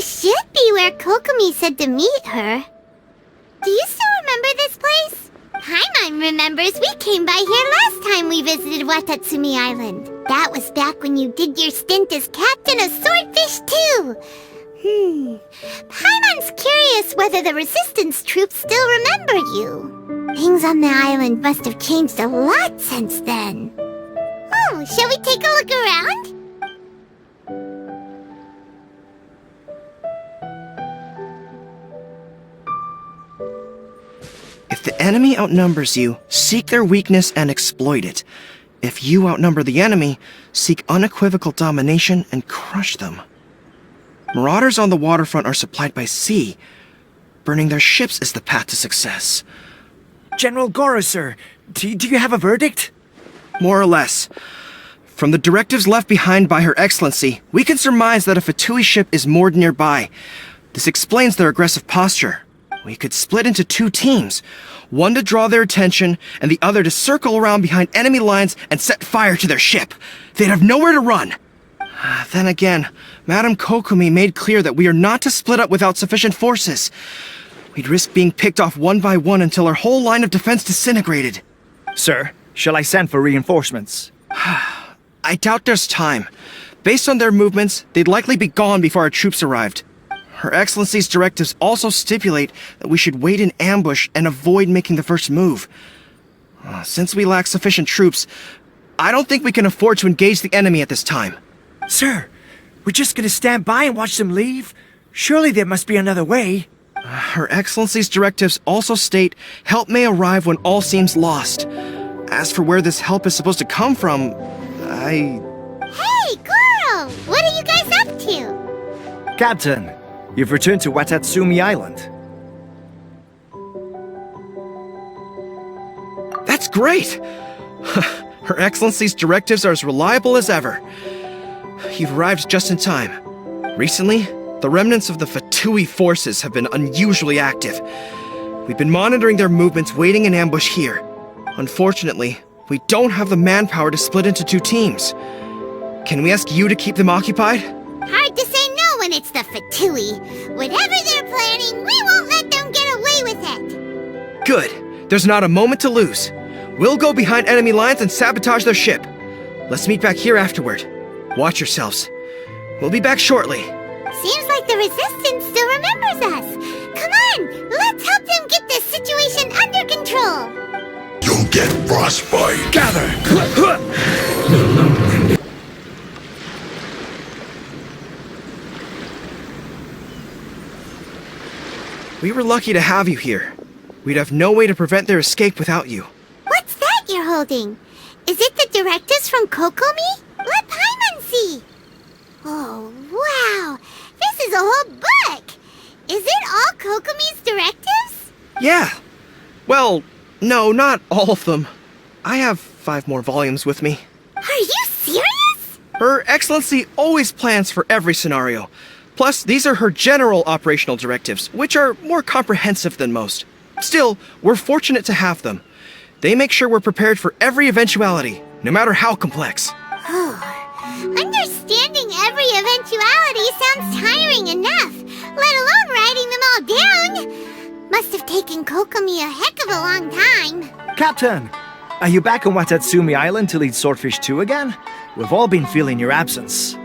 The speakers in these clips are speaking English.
This should be where Kokomi said to meet her. Do you still remember this place? Paimon remembers we came by here last time we visited Watatsumi Island. That was back when you did your stint as captain of Swordfish too. Paimon's curious whether the resistance troops still remember you. Things on the island must have changed a lot since then. Oh, shall we take a look around? If the enemy outnumbers you, seek their weakness and exploit it. If you outnumber the enemy, seek unequivocal domination and crush them. Marauders on the waterfront are supplied by sea. Burning their ships is the path to success. General Goro, sir, do you have a verdict? More or less. From the directives left behind by Her Excellency, we can surmise that a Fatui ship is moored nearby. This explains their aggressive posture. We could split into two teams, one to draw their attention, and the other to circle around behind enemy lines and set fire to their ship. They'd have nowhere to run. Then again, Madame Kokomi made clear that we are not to split up without sufficient forces. We'd risk being picked off one by one until our whole line of defense disintegrated. Sir, shall I send for reinforcements? I doubt there's time. Based on their movements, they'd likely be gone before our troops arrived. Her Excellency's directives also stipulate that we should wait in ambush and avoid making the first move. Since we lack sufficient troops, I don't think we can afford to engage the enemy at this time. Sir, we're just gonna stand by and watch them leave? Surely there must be another way. Her Excellency's directives also state help may arrive when all seems lost. As for where this help is supposed to come from, Hey, Goro! What are you guys up to? Captain, you've returned to Watatsumi Island. That's great! Her Excellency's directives are as reliable as ever. You've arrived just in time. Recently, the remnants of the Fatui forces have been unusually active. We've been monitoring their movements, waiting in ambush here. Unfortunately, we don't have the manpower to split into two teams. Can we ask you to keep them occupied? Hard to say no when it's the Fatui. Whatever they're planning, we won't let them get away with it. Good. There's not a moment to lose. We'll go behind enemy lines and sabotage their ship. Let's meet back here afterward. Watch yourselves. We'll be back shortly. Seems like the Resistance still remembers us. Come on, let's help them get this situation under control. You'll get frostbite. Gather! We were lucky to have you here. We'd have no way to prevent their escape without you. What's that you're holding? Is it the directives from Kokomi? Let Paimon see. Oh, wow. This is a whole book. Is it all Kokomi's directives? Yeah. Well, no, not all of them. I have 5 more volumes with me. Are you serious? Her Excellency always plans for every scenario. Plus, these are her general operational directives, which are more comprehensive than most. Still, we're fortunate to have them. They make sure we're prepared for every eventuality, no matter how complex. Understanding every eventuality sounds tiring enough, let alone writing them all down. Must have taken Kokomi a heck of a long time. Captain, are you back on Watatsumi Island to lead Swordfish 2 again? We've all been feeling your absence.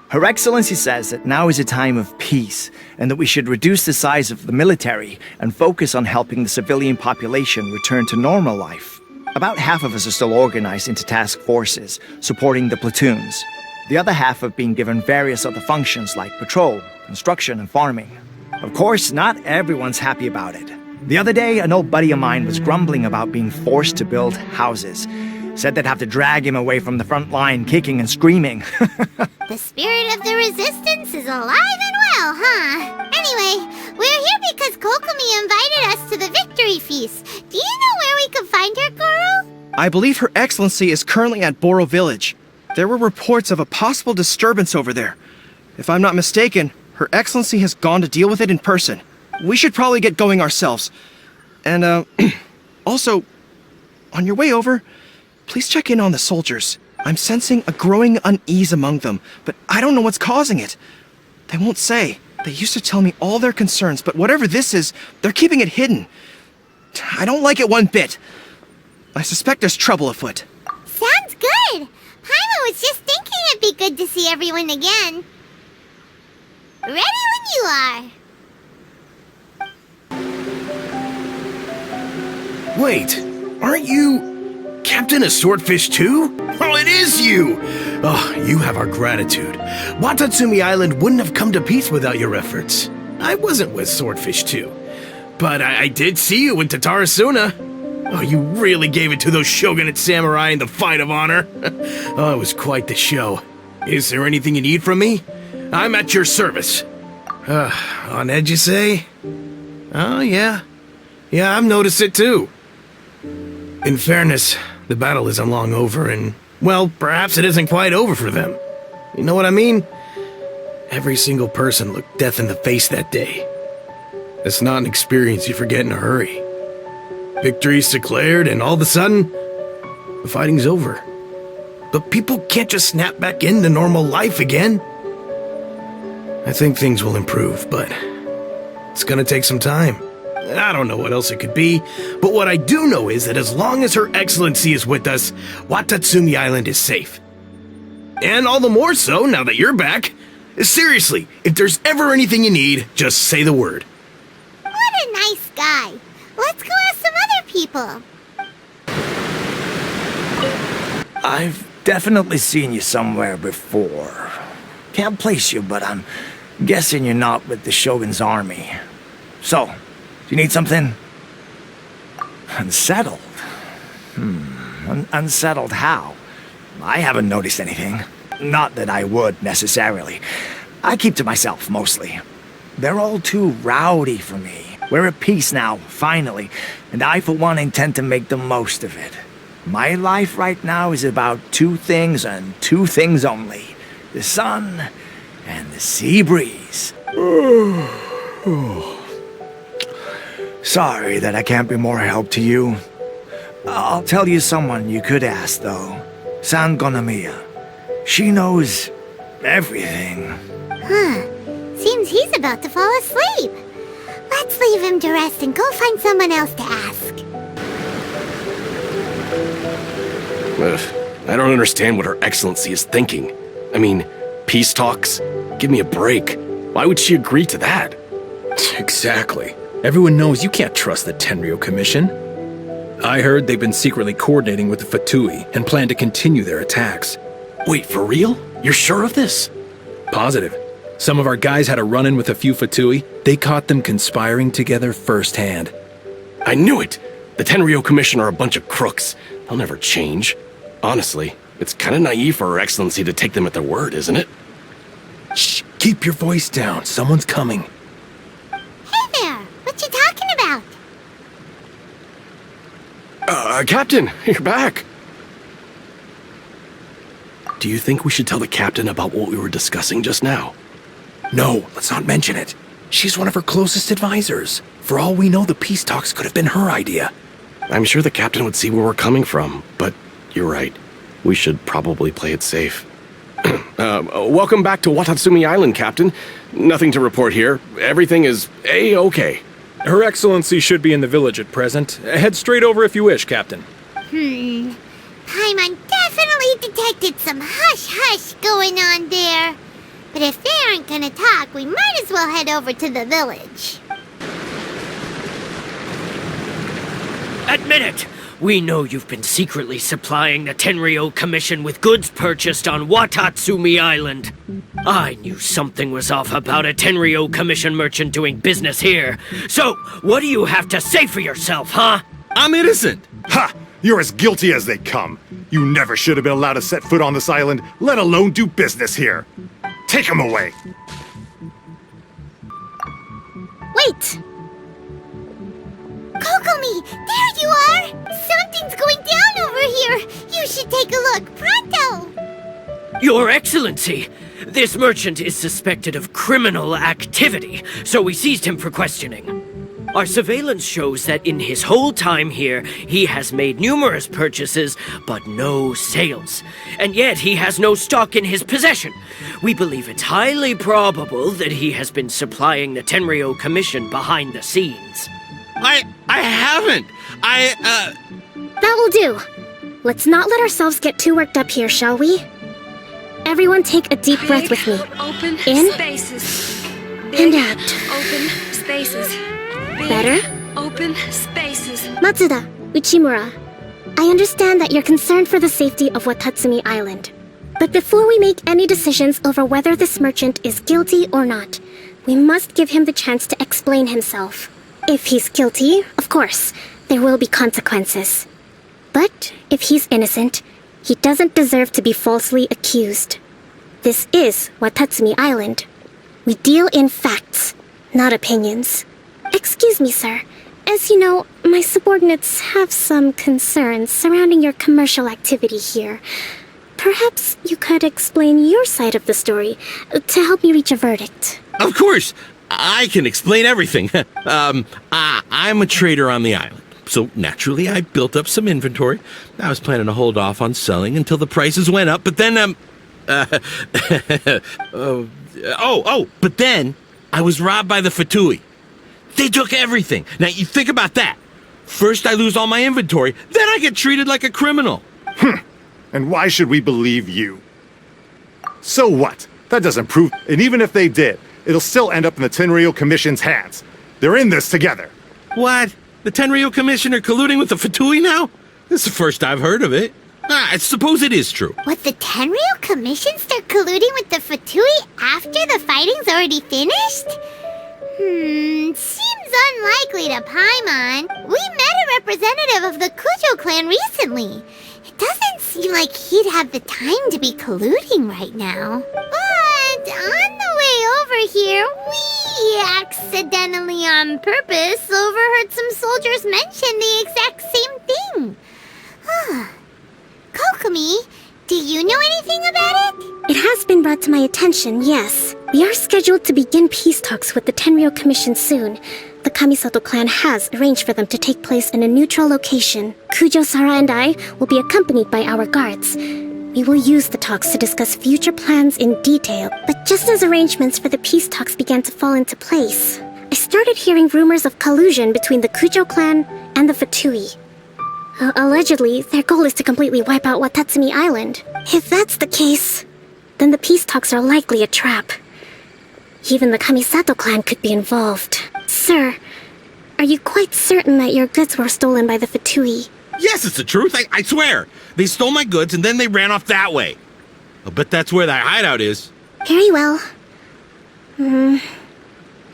Her Excellency says that now is a time of peace, and that we should reduce the size of the military and focus on helping the civilian population return to normal life. About half of us are still organized into task forces, supporting the platoons. The other half have been given various other functions like patrol, construction, and farming. Of course, not everyone's happy about it. The other day, an old buddy of mine was grumbling about being forced to build houses. Said they'd have to drag him away from the front line, kicking and screaming. The spirit of the Resistance is alive and well, huh? Anyway, we're here because Kokomi invited us to the Victory Feast. Do you know where we could find her, Goro? I believe Her Excellency is currently at Boro Village. There were reports of a possible disturbance over there. If I'm not mistaken, Her Excellency has gone to deal with it in person. We should probably get going ourselves. And, also, on your way over, please check in on the soldiers. I'm sensing a growing unease among them, but I don't know what's causing it. They won't say. They used to tell me all their concerns, but whatever this is, they're keeping it hidden. I don't like it one bit. I suspect there's trouble afoot. Sounds good. Paimon was just thinking it'd be good to see everyone again. Ready when you are. Wait, aren't you Captain of Swordfish too? Oh, it is you! Oh, you have our gratitude. Watatsumi Island wouldn't have come to peace without your efforts. I wasn't with Swordfish 2, but I did see you in Tatarasuna. Oh, you really gave it to those shogunate samurai in the fight of honor. Oh, it was quite the show. Is there anything you need from me? I'm at your service. On edge, you say? Oh, yeah. Yeah, I've noticed it too. In fairness, the battle isn't long over, and, well, perhaps it isn't quite over for them. You know what I mean? Every single person looked death in the face that day. It's not an experience you forget in a hurry. Victory's declared, and all of a sudden, the fighting's over. But people can't just snap back into normal life again. I think things will improve, but it's gonna take some time. I don't know what else it could be, but what I do know is that as long as Her Excellency is with us, Watatsumi Island is safe. And all the more so now that you're back. Seriously, if there's ever anything you need, just say the word. What a nice guy. Let's go ask some other people. I've definitely seen you somewhere before. Can't place you, but I'm guessing you're not with the Shogun's army. So, do you need something? Unsettled? Unsettled how? I haven't noticed anything. Not that I would, necessarily. I keep to myself, mostly. They're all too rowdy for me. We're at peace now, finally, and I, for one, intend to make the most of it. My life right now is about two things and two things only. The sun and the sea breeze. Sorry that I can't be more help to you. I'll tell you someone you could ask, though. Sangonomiya. She knows everything. Seems he's about to fall asleep. Let's leave him to rest and go find someone else to ask. I don't understand what Her Excellency is thinking. I mean, peace talks? Give me a break. Why would she agree to that? Exactly. Everyone knows you can't trust the Tenryou Commission. I heard they've been secretly coordinating with the Fatui and plan to continue their attacks. Wait, for real? You're sure of this? Positive. Some of our guys had a run-in with a few Fatui. They caught them conspiring together firsthand. I knew it! The Tenryou Commission are a bunch of crooks. They'll never change. Honestly, it's kind of naive for Her Excellency to take them at their word, isn't it? Shh! Keep your voice down. Someone's coming. Hey there! What you talking about? Captain, you're back! Do you think we should tell the captain about what we were discussing just now? No, let's not mention it. She's one of her closest advisors. For all we know, the peace talks could have been her idea. I'm sure the captain would see where we're coming from, but you're right. We should probably play it safe. Welcome back to Watatsumi Island, Captain. Nothing to report here. Everything is A-okay. Her Excellency should be in the village at present. Head straight over if you wish, Captain. Paimon definitely detected some hush-hush going on there. But if they aren't gonna talk, we might as well head over to the village. Admit it! We know you've been secretly supplying the Tenryou Commission with goods purchased on Watatsumi Island. I knew something was off about a Tenryou Commission merchant doing business here. So, what do you have to say for yourself, huh? I'm innocent! Ha! You're as guilty as they come. You never should have been allowed to set foot on this island, let alone do business here. Take him away! Wait! Kokomi, there you are! Something's going down over here! You should take a look, pronto! Your Excellency! This merchant is suspected of criminal activity, so we seized him for questioning. Our surveillance shows that in his whole time here, he has made numerous purchases, but no sales. And yet he has no stock in his possession. We believe it's highly probable that he has been supplying the Tenryo Commission behind the scenes. I haven't. That will do. Let's not let ourselves get too worked up here, shall we? Everyone take a deep breath with me. Open In spaces. and out. Open spaces. Better? Open spaces. Matsuda, Uchimura, I understand that you're concerned for the safety of Watatsumi Island. But before we make any decisions over whether this merchant is guilty or not, we must give him the chance to explain himself. If he's guilty, of course, there will be consequences. But if he's innocent, he doesn't deserve to be falsely accused. This is Watatsumi Island. We deal in facts, not opinions. Excuse me, sir. As you know, my subordinates have some concerns surrounding your commercial activity here. Perhaps you could explain your side of the story to help me reach a verdict. Of course, I can explain everything. I'm a trader on the island, so naturally I built up some inventory. I was planning to hold off on selling until the prices went up, but then, but then I was robbed by the Fatui. They took everything. Now, you think about that. First I lose all my inventory, then I get treated like a criminal. And why should we believe you? So what? That doesn't prove... And even if they did, it'll still end up in the Tenryo Commission's hands. They're in this together. What? The Tenryo Commissioner colluding with the Fatui now? This is the first I've heard of it. I suppose it is true. What, the Tenryo Commission start colluding with the Fatui after the fighting's already finished? Seems unlikely to Paimon. We met a representative of the Kujo clan recently. It doesn't seem like he'd have the time to be colluding right now. But on the way over here, we accidentally on purpose overheard some soldiers mention the exact same thing. Kokomi, do you know anything about it? It has been brought to my attention, yes. We are scheduled to begin peace talks with the Tenryo Commission soon. The Kamisato clan has arranged for them to take place in a neutral location. Kujo, Sara, and I will be accompanied by our guards. We will use the talks to discuss future plans in detail. But just as arrangements for the peace talks began to fall into place, I started hearing rumors of collusion between the Kujo clan and the Fatui. Allegedly, their goal is to completely wipe out Watatsumi Island. If that's the case, then the peace talks are likely a trap. Even the Kamisato clan could be involved. Sir, are you quite certain that your goods were stolen by the Fatui? Yes, it's the truth. I swear. They stole my goods and then they ran off that way. I'll bet that's where their hideout is. Very well. The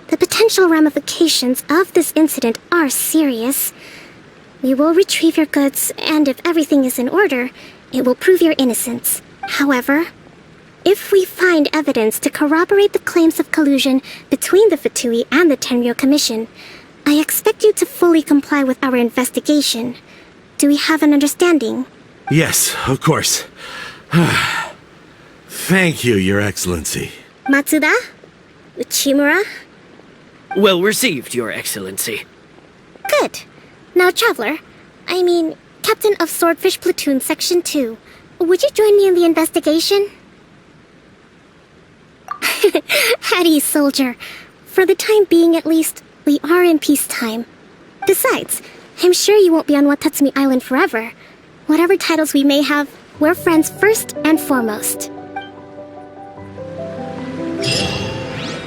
potential ramifications of this incident are serious. We will retrieve your goods, and if everything is in order, it will prove your innocence. However, if we find evidence to corroborate the claims of collusion between the Fatui and the Tenryo Commission, I expect you to fully comply with our investigation. Do we have an understanding? Yes, of course. Thank you, Your Excellency. Matsuda? Uchimura? Well received, Your Excellency. Good. Now, Traveler, Captain of Swordfish Platoon Section 2, would you join me in the investigation? At ease, soldier. For the time being, at least, we are in peacetime. Besides, I'm sure you won't be on Watatsumi Island forever. Whatever titles we may have, we're friends first and foremost.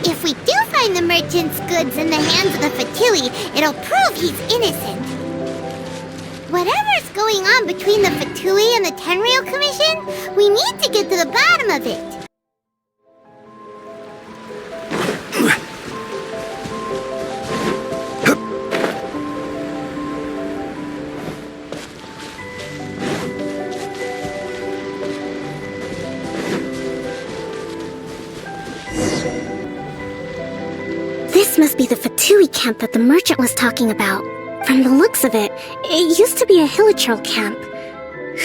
If we do find the merchant's goods in the hands of the Fatui, it'll prove he's innocent. Whatever's going on between the Fatui and the Tenryo Commission, we need to get to the bottom of it. This must be the Fatui camp that the merchant was talking about. From the looks of it, it used to be a Hilichurl camp.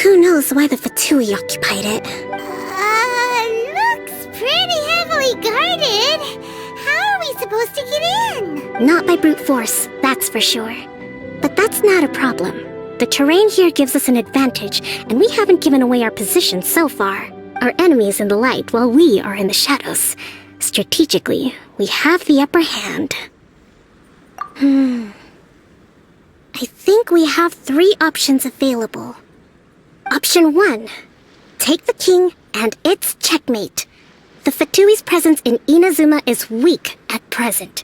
Who knows why the Fatui occupied it? Looks pretty heavily guarded. How are we supposed supposed to get in? Not by brute force, that's for sure. But that's not a problem. The terrain here gives us an advantage, and we haven't given away our position so far. Our enemy is in the light while we are in the shadows. Strategically, we have the upper hand. I think we have 3 options available. Option 1. Take the king, and it's checkmate. The Fatui's presence in Inazuma is weak at present.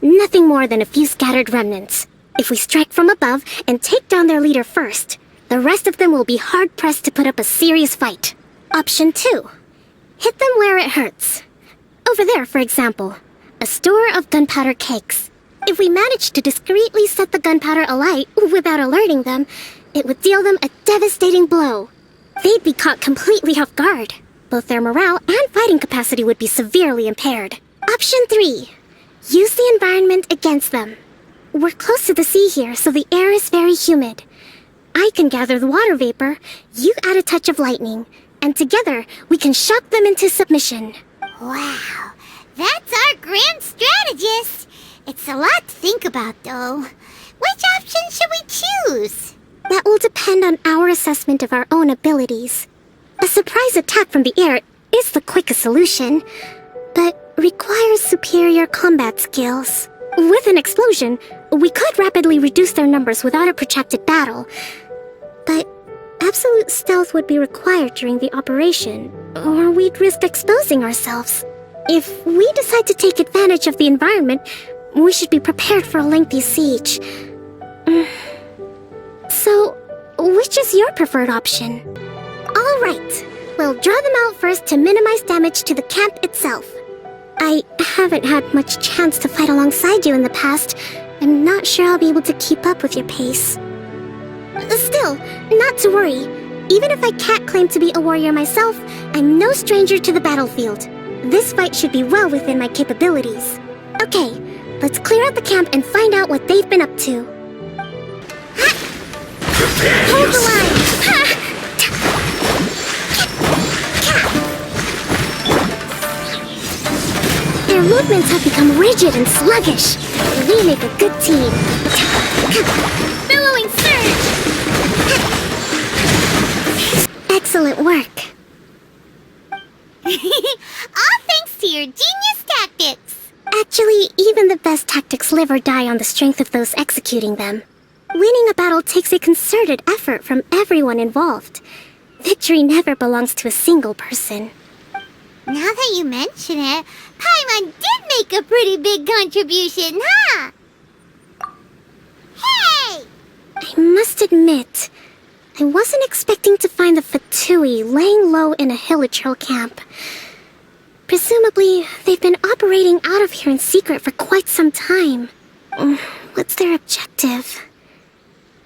Nothing more than a few scattered remnants. If we strike from above and take down their leader first, the rest of them will be hard-pressed to put up a serious fight. Option 2. Hit them where it hurts. Over there, for example, a store of gunpowder cakes. If we manage to discreetly set the gunpowder alight without alerting them, it would deal them a devastating blow. They'd be caught completely off guard. Both their morale and fighting capacity would be severely impaired. Option 3. Use the environment against them. We're close to the sea here, so the air is very humid. I can gather the water vapor, you add a touch of lightning, and together we can shock them into submission. Wow, that's our grand strategist. It's a lot to think about, though. Which option should we choose? That will depend on our assessment of our own abilities. A surprise attack from the air is the quickest solution, but requires superior combat skills. With an explosion, we could rapidly reduce their numbers without a protracted battle, but absolute stealth would be required during the operation, or we'd risk exposing ourselves. If we decide to take advantage of the environment, we should be prepared for a lengthy siege. So, which is your preferred option? All right, we'll draw them out first to minimize damage to the camp itself. I haven't had much chance to fight alongside you in the past. I'm not sure I'll be able to keep up with your pace. Still, not to worry. Even if I can't claim to be a warrior myself, I'm no stranger to the battlefield. This fight should be well within my capabilities. Okay, let's clear out the camp and find out what they've been up to. Hold the line! Their movements have become rigid and sluggish. We make a good team. Billowing surge! Excellent work. All thanks to your genius tactics. Actually, even the best tactics live or die on the strength of those executing them. Winning a battle takes a concerted effort from everyone involved. Victory never belongs to a single person. Now that you mention it, Paimon did make a pretty big contribution, huh? Hey! I must admit, I wasn't expecting to find the Fatui laying low in a Hilichurl camp. Presumably, they've been operating out of here in secret for quite some time. What's their objective?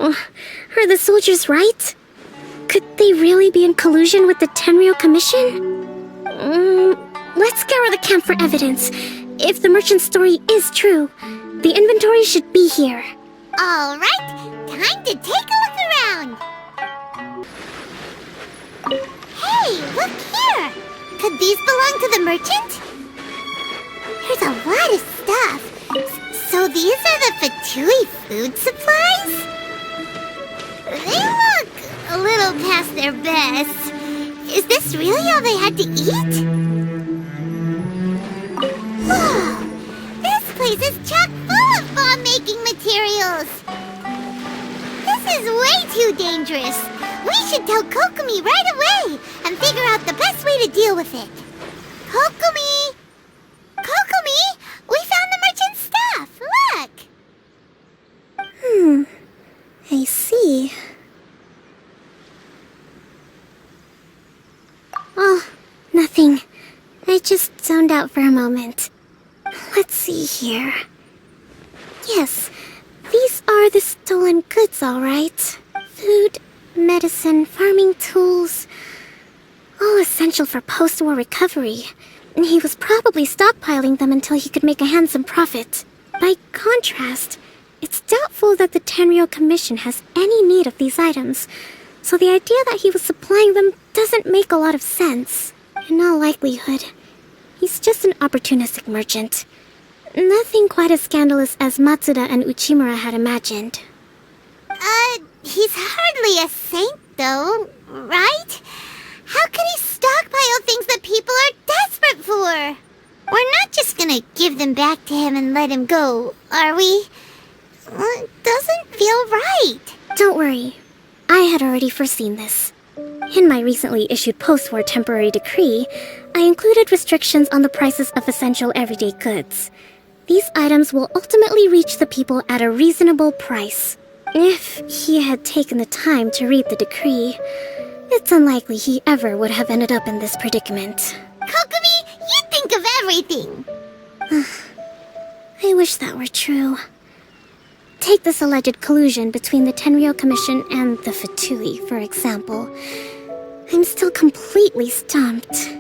Are the soldiers right? Could they really be in collusion with the Tenryou Commission? Let's scour the camp for evidence. If the merchant's story is true, the inventory should be here. All right, time to take a look around. Hey, look here. Could these belong to the merchant? There's a lot of stuff. So these are the Fatui food supplies? They look a little past their best. Is this really all they had to eat? Whoa! This place is chock full of bomb-making materials! This is way too dangerous! We should tell Kokomi right away and figure out the best way to deal with it. Kokomi! Kokomi! We found the merchant's stuff! Look! I see. Oh, nothing. I just zoned out for a moment. Let's see here. Yes, these are the stolen goods, all right. Food, medicine, farming tools. All essential for post-war recovery. And he was probably stockpiling them until he could make a handsome profit. By contrast, it's doubtful that the Tenryou Commission has any need of these items, so the idea that he was supplying them doesn't make a lot of sense. In all likelihood, he's just an opportunistic merchant. Nothing quite as scandalous as Matsuda and Uchimura had imagined. He's hardly a saint, though, right? How could he stockpile things that people are desperate for? We're not just gonna give them back to him and let him go, are we? It doesn't feel right. Don't worry. I had already foreseen this. In my recently issued post-war temporary decree, I included restrictions on the prices of essential everyday goods. These items will ultimately reach the people at a reasonable price. If he had taken the time to read the decree, it's unlikely he ever would have ended up in this predicament. Kokomi, you think of everything! I wish that were true. Take this alleged collusion between the Tenryou Commission and the Fatui, for example. I'm still completely stumped.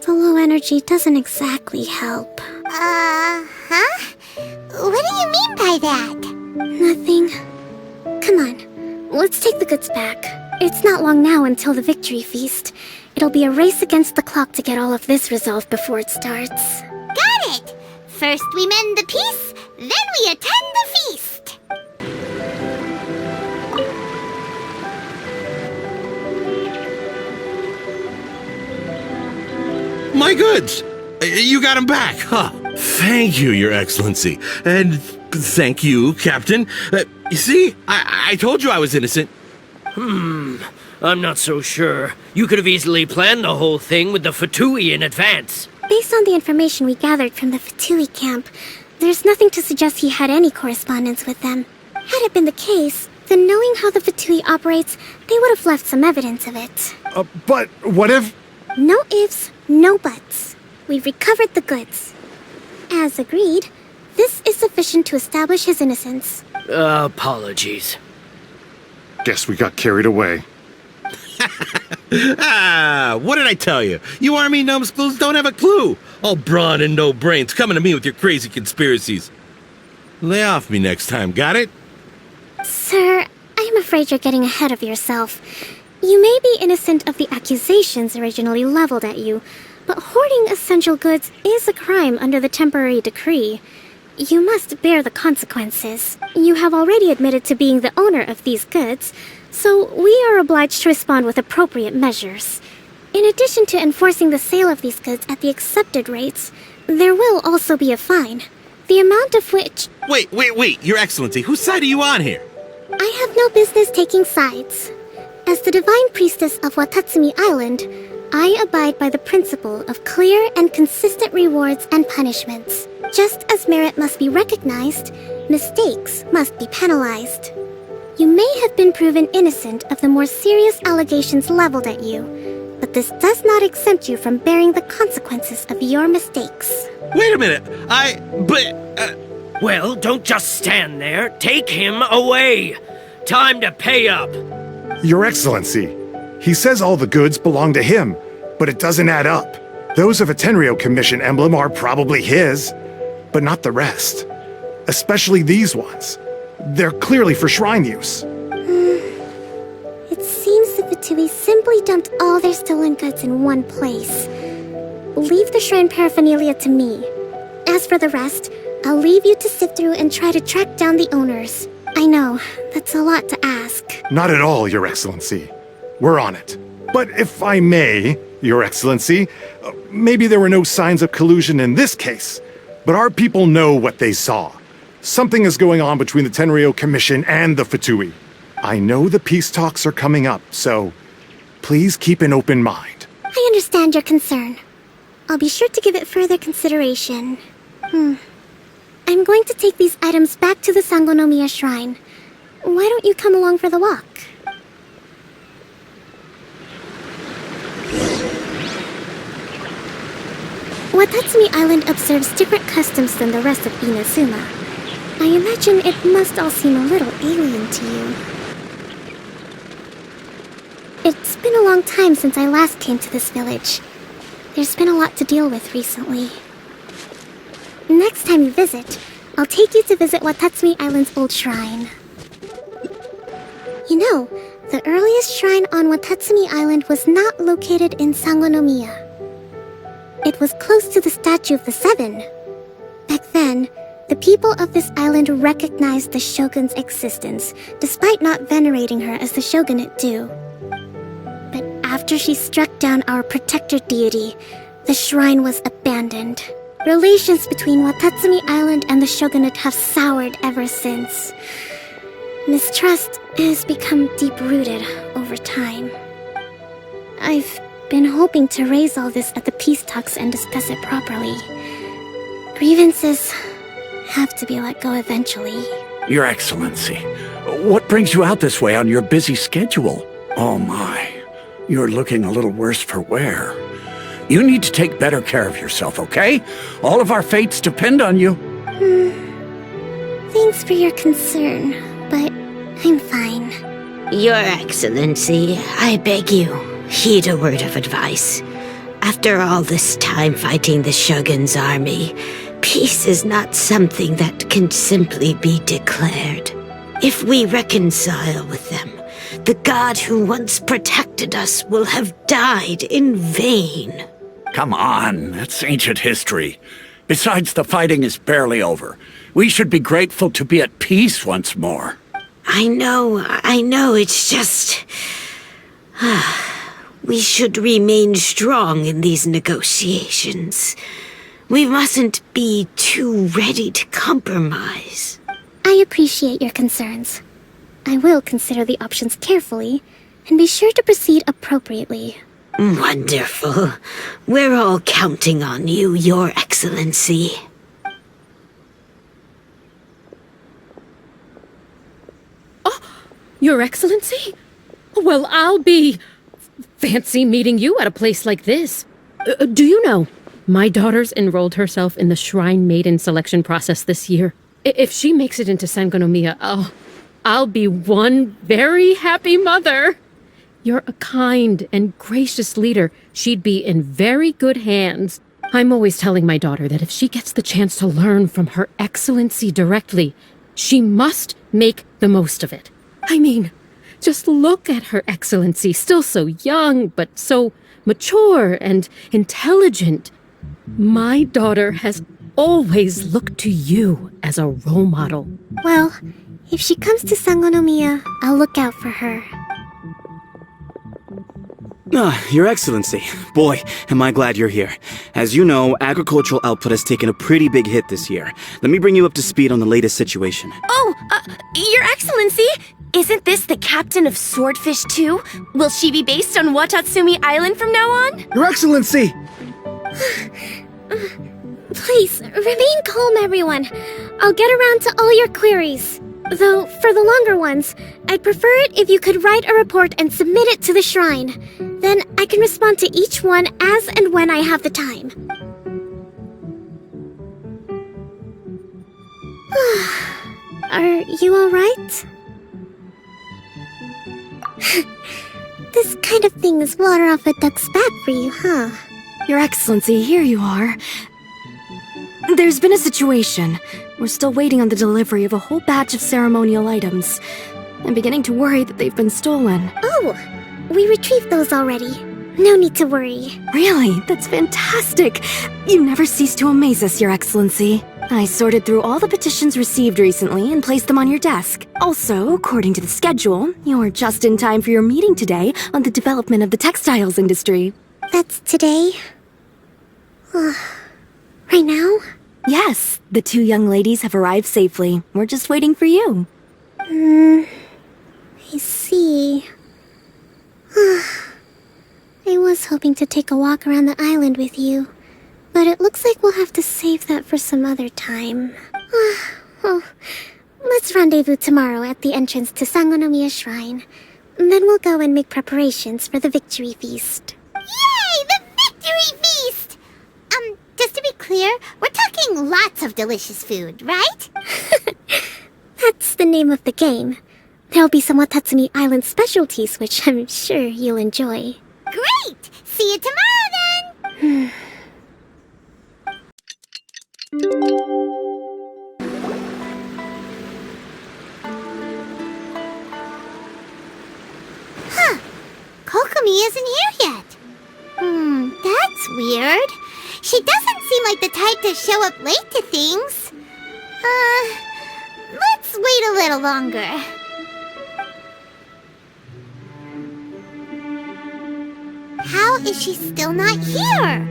The low energy doesn't exactly help. Huh? What do you mean by that? Nothing. Come on, let's take the goods back. It's not long now until the victory feast. It'll be a race against the clock to get all of this resolved before it starts. Got it! First we mend the peace, then we attend the feast! My goods! You got them back, huh? Thank you, Your Excellency. And thank you, Captain. You see, I told you I was innocent. I'm not so sure. You could have easily planned the whole thing with the Fatui in advance. Based on the information we gathered from the Fatui camp, there's nothing to suggest he had any correspondence with them. Had it been the case, then knowing how the Fatui operates, they would have left some evidence of it. But what if... No ifs, no buts. We've recovered the goods. As agreed, this is sufficient to establish his innocence. Apologies. Guess we got carried away. What did I tell you? You army numbskulls don't have a clue. All brawn and no brains coming to me with your crazy conspiracies. Lay off me next time, got it? Sir, I'm afraid you're getting ahead of yourself. You may be innocent of the accusations originally leveled at you, but hoarding essential goods is a crime under the temporary decree. You must bear the consequences. You have already admitted to being the owner of these goods, so we are obliged to respond with appropriate measures. In addition to enforcing the sale of these goods at the accepted rates, there will also be a fine, the amount of which... Wait, Your Excellency, whose side are you on here? I have no business taking sides. As the Divine Priestess of Watatsumi Island, I abide by the principle of clear and consistent rewards and punishments. Just as merit must be recognized, mistakes must be penalized. You may have been proven innocent of the more serious allegations leveled at you, but this does not exempt you from bearing the consequences of your mistakes. Wait a minute, Well, don't just stand there. Take him away. Time to pay up. Your Excellency, he says all the goods belong to him, but it doesn't add up. Those of a Tenryou Commission emblem are probably his, but not the rest. Especially these ones. They're clearly for shrine use. It seems the Fatui simply dumped all their stolen goods in one place. Leave the shrine paraphernalia to me. As for the rest, I'll leave you to sift through and try to track down the owners. I know, that's a lot to ask. Not at all, Your Excellency. We're on it. But if I may, Your Excellency, maybe there were no signs of collusion in this case, but our people know what they saw. Something is going on between the Tenryou Commission and the Fatui. I know the peace talks are coming up, so please keep an open mind. I understand your concern. I'll be sure to give it further consideration. I'm going to take these items back to the Sangonomiya Shrine. Why don't you come along for the walk? Watatsumi Island observes different customs than the rest of Inazuma. I imagine it must all seem a little alien to you. It's been a long time since I last came to this village. There's been a lot to deal with recently. Next time you visit, I'll take you to visit Watatsumi Island's old shrine. You know, the earliest shrine on Watatsumi Island was not located in Sangonomiya. It was close to the Statue of the Seven. Back then, the people of this island recognized the shogun's existence, despite not venerating her as the shogunate do. But after she struck down our protector deity, the shrine was abandoned. Relations between Watatsumi Island and the shogunate have soured ever since. Mistrust has become deep-rooted over time. I've been hoping to raise all this at the peace talks and discuss it properly. Grievances have to be let go eventually. Your Excellency, what brings you out this way on your busy schedule? Oh my, you're looking a little worse for wear. You need to take better care of yourself, okay? All of our fates depend on you. Thanks for your concern, but I'm fine. Your Excellency, I beg you, heed a word of advice. After all this time fighting the Shogun's army, peace is not something that can simply be declared. If we reconcile with them, the god who once protected us will have died in vain. Come on, that's ancient history. Besides, the fighting is barely over. We should be grateful to be at peace once more. I know, it's just... we should remain strong in these negotiations. We mustn't be too ready to compromise. I appreciate your concerns. I will consider the options carefully, and be sure to proceed appropriately. Wonderful. We're all counting on you, Your Excellency. Oh, Your Excellency? Well, I'll be... fancy meeting you at a place like this. Do you know, my daughter's enrolled herself in the Shrine Maiden selection process this year. If she makes it into Sangonomiya, I'll be one very happy mother. You're a kind and gracious leader. She'd be in very good hands. I'm always telling my daughter that if she gets the chance to learn from Her Excellency directly, she must make the most of it. I mean, just look at Her Excellency, still so young, but so mature and intelligent. My daughter has always looked to you as a role model. Well, if she comes to Sangonomiya, I'll look out for her. Your Excellency. Boy, am I glad you're here. As you know, agricultural output has taken a pretty big hit this year. Let me bring you up to speed on the latest situation. Oh, Your Excellency! Isn't this the captain of Swordfish 2? Will she be based on Watatsumi Island from now on? Your Excellency! Please, remain calm, everyone. I'll get around to all your queries. Though, for the longer ones, I'd prefer it if you could write a report and submit it to the shrine. Then I can respond to each one as and when I have the time. Are you alright? This kind of thing is water off a duck's back for you, huh? Your Excellency, here you are. There's been a situation. We're still waiting on the delivery of a whole batch of ceremonial items. I'm beginning to worry that they've been stolen. Oh, we retrieved those already. No need to worry. Really? That's fantastic. You never cease to amaze us, Your Excellency. I sorted through all the petitions received recently and placed them on your desk. Also, according to the schedule, you're just in time for your meeting today on the development of the textiles industry. That's today? Right now? Yes, the two young ladies have arrived safely. We're just waiting for you. I see. I was hoping to take a walk around the island with you, but it looks like we'll have to save that for some other time. Well, let's rendezvous tomorrow at the entrance to Sangonomiya Shrine. Then we'll go and make preparations for the victory feast. Yay! The victory feast! Just to be clear, we're talking lots of delicious food, right? That's the name of the game. There'll be some Watatsumi Island specialties, which I'm sure you'll enjoy. Great! See you tomorrow, then! Huh. Kokomi isn't here yet. That's weird. She doesn't seem like the type to show up late to things. Let's wait a little longer. How is she still not here?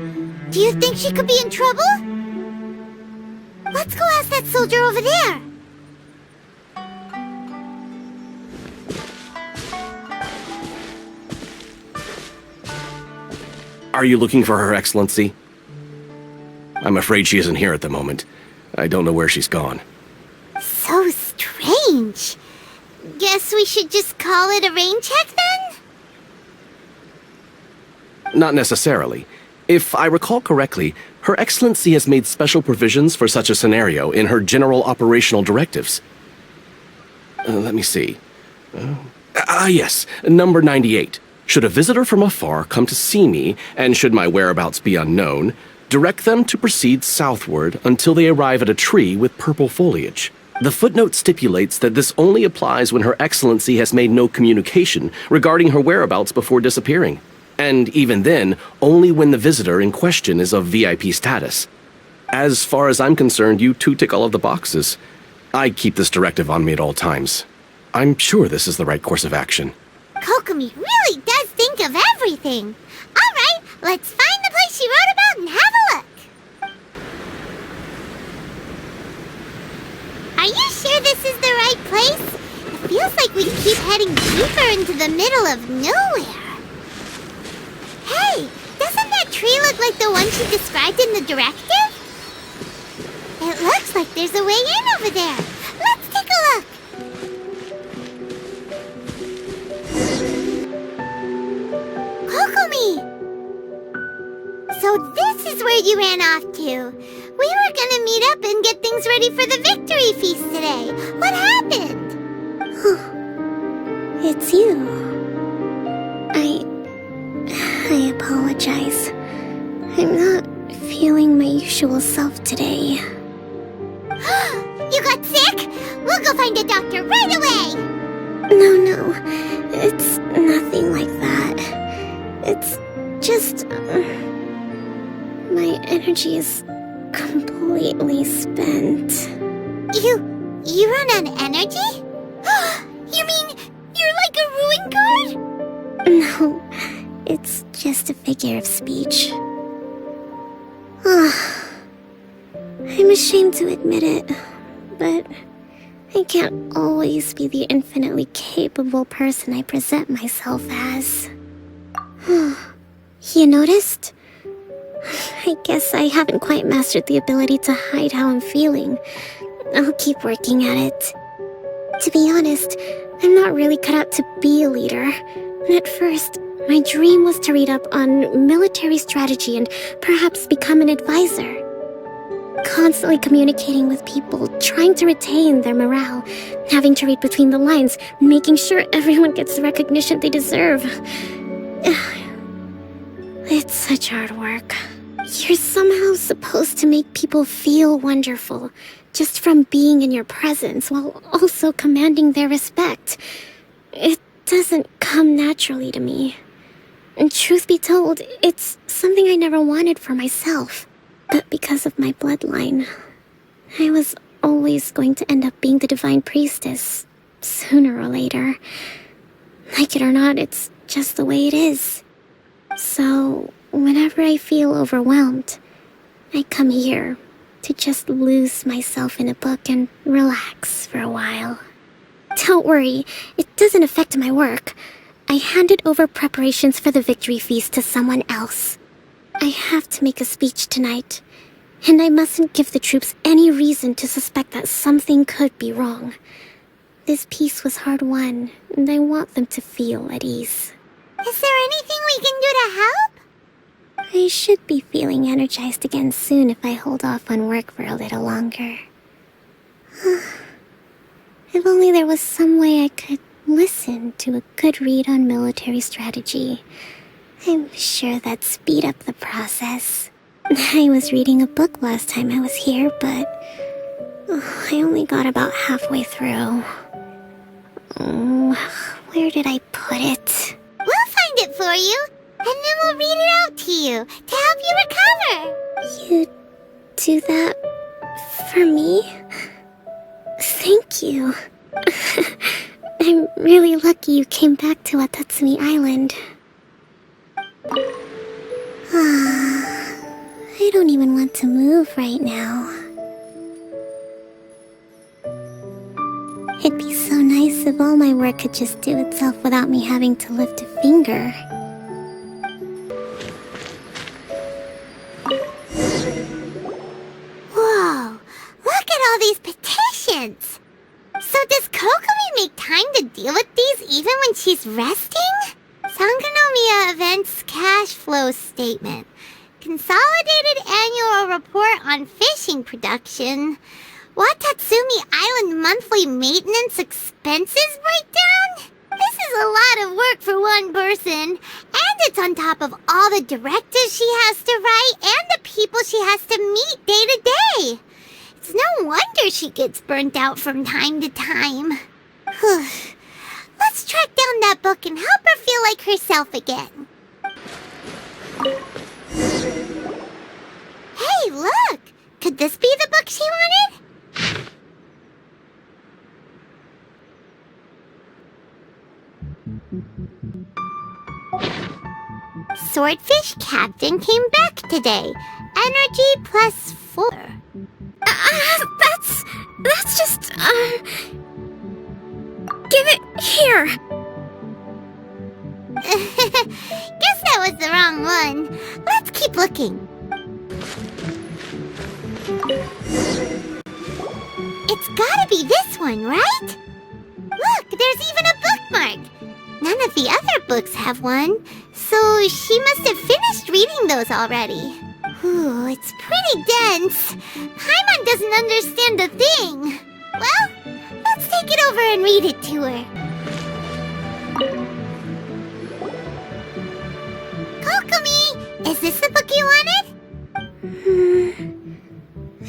Do you think she could be in trouble? Let's go ask that soldier over there. Are you looking for Her Excellency? I'm afraid she isn't here at the moment. I don't know where she's gone. So strange. Guess we should just call it a rain check then? Not necessarily. If I recall correctly, Her Excellency has made special provisions for such a scenario in her general operational directives. Let me see. Yes, number 98. Should a visitor from afar come to see me, and should my whereabouts be unknown, direct them to proceed southward until they arrive at a tree with purple foliage. The footnote stipulates that this only applies when Her Excellency has made no communication regarding her whereabouts before disappearing. And even then, only when the visitor in question is of VIP status. As far as I'm concerned, you two tick all of the boxes. I keep this directive on me at all times. I'm sure this is the right course of action. Kokomi really does think of everything. All right, let's find the place she wrote about and have a look. Are you sure this is the right place? It feels like we keep heading deeper into the middle of nowhere. Hey, doesn't that tree look like the one she described in the directive? It looks like there's a way in over there. Let's take a look. Kokomi! So this is where you ran off to. We were gonna meet up and get things ready for the victory feast today. What happened? It's you. I apologize. I'm not feeling my usual self today. You got sick? We'll go find a doctor right away! No. It's nothing like that. It's just... my energy is completely spent. You run on energy? You mean you're like a ruin card? No, it's just a figure of speech. I'm ashamed to admit it, but I can't always be the infinitely capable person I present myself as. You noticed? I guess I haven't quite mastered the ability to hide how I'm feeling. I'll keep working at it. To be honest, I'm not really cut out to be a leader. At first, my dream was to read up on military strategy and perhaps become an advisor. Constantly communicating with people, trying to retain their morale, having to read between the lines, making sure everyone gets the recognition they deserve. It's such hard work. You're somehow supposed to make people feel wonderful, just from being in your presence, while also commanding their respect. It doesn't come naturally to me. And truth be told, it's something I never wanted for myself. But because of my bloodline, I was always going to end up being the divine priestess, sooner or later. Like it or not, it's just the way it is. So, whenever I feel overwhelmed, I come here to just lose myself in a book and relax for a while. Don't worry, it doesn't affect my work. I handed over preparations for the victory feast to someone else. I have to make a speech tonight, and I mustn't give the troops any reason to suspect that something could be wrong. This peace was hard-won, and I want them to feel at ease. Is there anything we can do to help? I should be feeling energized again soon if I hold off on work for a little longer. If only there was some way I could listen to a good read on military strategy. I'm sure that'd speed up the process. I was reading a book last time I was here, but I only got about halfway through. Where did I put it? We'll find it for you. and then we'll read it out to you to help you recover. You do that for me? Thank you. I'm really lucky you came back to Watatsumi Island. I don't even want to move right now. It'd be so nice if all my work could just do itself without me having to lift a finger. Whoa, look at all these petitions! So does Kokomi make time to deal with these even when she's resting? Sangonomiya Events Cash Flow Statement. Consolidated Annual Report on Fishing Production. Watatsumi Island Monthly Maintenance Expenses Breakdown? This is a lot of work for one person. And it's on top of all the directives she has to write and the people she has to meet day to day. It's no wonder she gets burnt out from time to time. Let's track down that book and help her feel like herself again. Hey, look! Could this be the book she wanted? Swordfish Captain came back today. Energy +4. That's just, give it here. Guess that was the wrong one. Let's keep looking. It's gotta be this one, right? Look, there's even a bookmark. None of the other books have one, so she must have finished reading those already. Ooh, it's pretty dense. Paimon doesn't understand a thing. Well, let's take it over and read it to her. Kokomi, is this the book you wanted?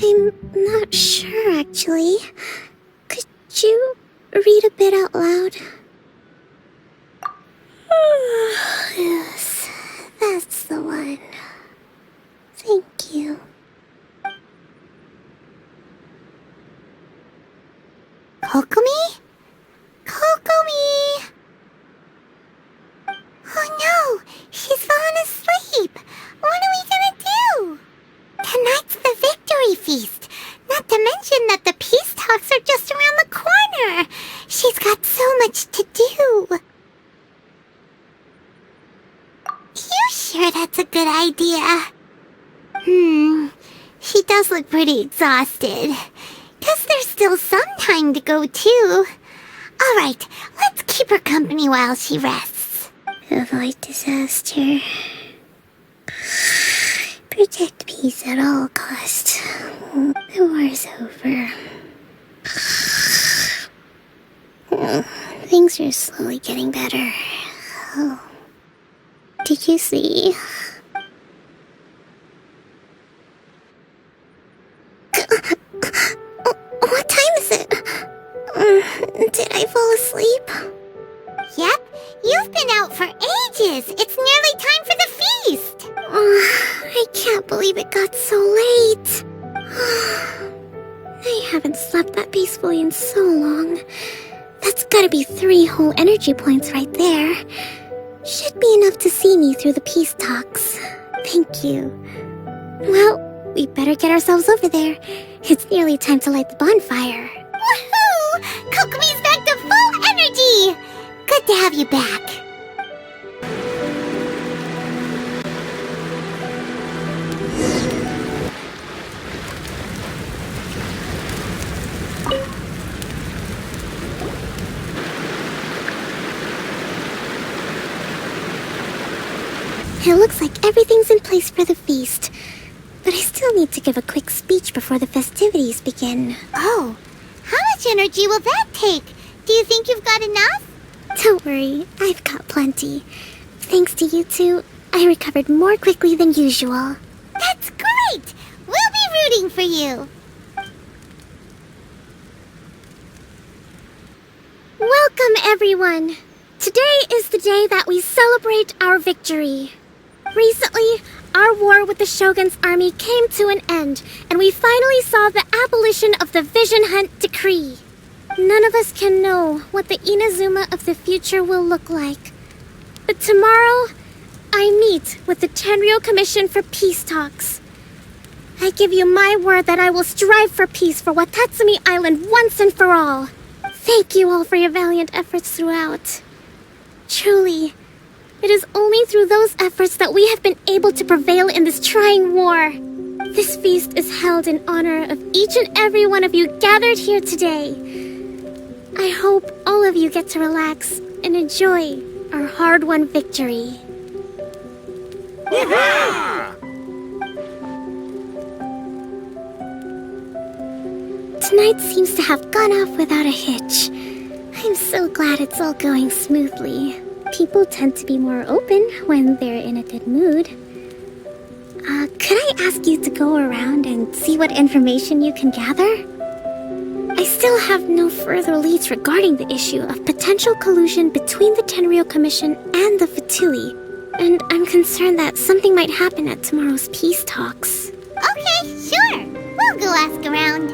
I'm not sure, actually. Could you read a bit out loud? Yes, that's the one. Thank you. Kokomi? Kokomi! Oh no! She's fallen asleep! What are we gonna do? Tonight's the victory feast! Not to mention that the peace talks are just around the corner! She's got so much to do! You sure that's a good idea? She does look pretty exhausted. Guess there's still some time to go, too. Alright, let's keep her company while she rests. Avoid disaster. Protect peace at all costs. The war's over. Things are slowly getting better. Oh. Did you see? What time is it? Did I fall asleep? Yep, you've been out for ages. It's nearly time for the feast. I can't believe it got so late. I haven't slept that peacefully in so long. That's gotta be 3 whole energy points right there. Should be enough to see me through the peace talks. Thank you. Well, we better get ourselves over there. It's nearly time to light the bonfire. Woohoo! Kokomi's back to full energy! Good to have you back. It looks like everything's in place for the feast. But I still need to give a quick speech before the festivities begin. Oh, how much energy will that take? Do you think you've got enough? Don't worry, I've got plenty. Thanks to you two, I recovered more quickly than usual. That's great! We'll be rooting for you. Welcome, everyone. Today is the day that we celebrate our victory. Recently, our war with the Shogun's army came to an end, and we finally saw the abolition of the Vision Hunt Decree. None of us can know what the Inazuma of the future will look like. But tomorrow, I meet with the Tenryou Commission for peace talks. I give you my word that I will strive for peace for Watatsumi Island once and for all. Thank you all for your valiant efforts throughout. Truly, it is only through those efforts that we have been able to prevail in this trying war. This feast is held in honor of each and every one of you gathered here today. I hope all of you get to relax and enjoy our hard-won victory. Tonight seems to have gone off without a hitch. I'm so glad it's all going smoothly. People tend to be more open when they're in a good mood. Could I ask you to go around and see what information you can gather? I still have no further leads regarding the issue of potential collusion between the Tenryou Commission and the Fatui, and I'm concerned that something might happen at tomorrow's peace talks. Okay, sure. We'll go ask around.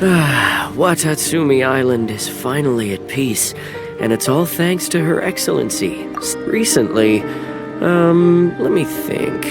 Watatsumi Island is finally at peace, and it's all thanks to Her Excellency. Recently, let me think.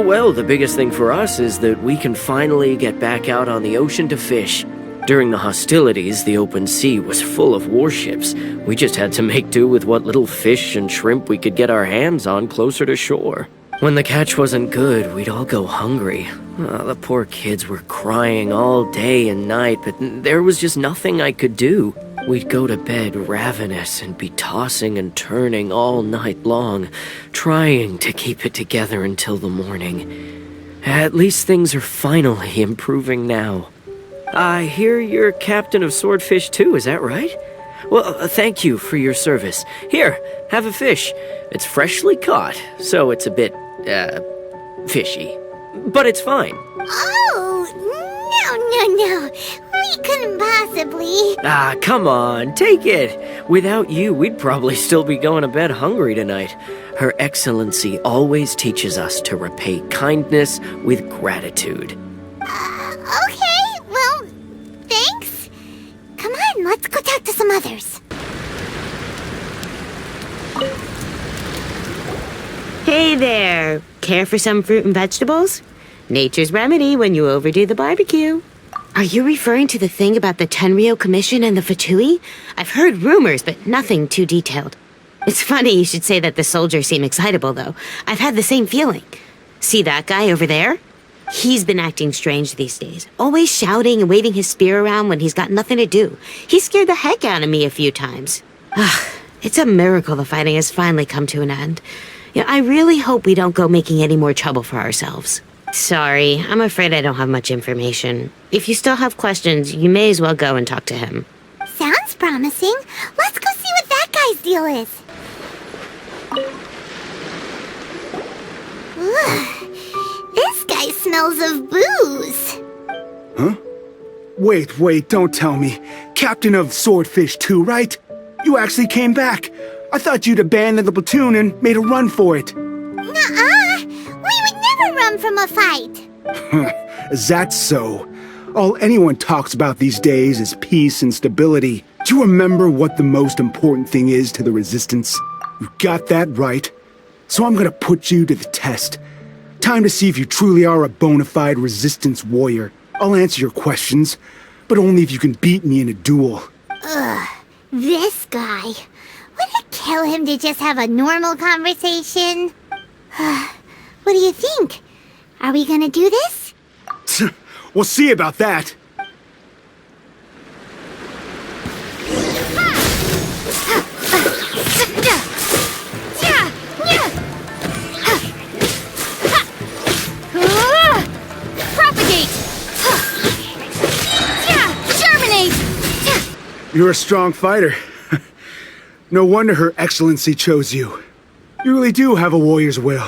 Well, the biggest thing for us is that we can finally get back out on the ocean to fish. During the hostilities, the open sea was full of warships. We just had to make do with what little fish and shrimp we could get our hands on closer to shore. When the catch wasn't good, we'd all go hungry. The poor kids were crying all day and night, but there was just nothing I could do. We'd go to bed ravenous and be tossing and turning all night long, trying to keep it together until the morning. At least things are finally improving now. I hear you're captain of Swordfish too, is that right? Well, thank you for your service. Here, have a fish. It's freshly caught, so it's a bit, fishy. But it's fine. Oh, no. We couldn't possibly. Come on, take it. Without you, we'd probably still be going to bed hungry tonight. Her Excellency always teaches us to repay kindness with gratitude. Okay, well, thanks. Come on, let's go talk to some others. Hey there. Care for some fruit and vegetables? Nature's remedy when you overdo the barbecue. Are you referring to the thing about the Tenryou Commission and the Fatui? I've heard rumors, but nothing too detailed. It's funny you should say that the soldiers seem excitable, though. I've had the same feeling. See that guy over there? He's been acting strange these days. Always shouting and waving his spear around when he's got nothing to do. He scared the heck out of me a few times. It's a miracle the fighting has finally come to an end. Yeah, I really hope we don't go making any more trouble for ourselves. Sorry, I'm afraid I don't have much information. If you still have questions, you may as well go and talk to him. Sounds promising. Let's go see what that guy's deal is. Ugh, this guy smells of booze. Huh? Wait, don't tell me. Captain of Swordfish 2, right? You actually came back. I thought you'd abandoned the platoon and made a run for it. Nuh-uh. We would never run from a fight. Is that so? All anyone talks about these days is peace and stability. Do you remember what the most important thing is to the Resistance? You got that right. So I'm gonna put you to the test. Time to see if you truly are a bona fide Resistance warrior. I'll answer your questions, but only if you can beat me in a duel. Ugh, this guy. Would it kill him to just have a normal conversation? What do you think? Are we gonna do this? We'll see about that. Propagate! Germinate! You're a strong fighter. No wonder Her Excellency chose you. You really do have a warrior's will.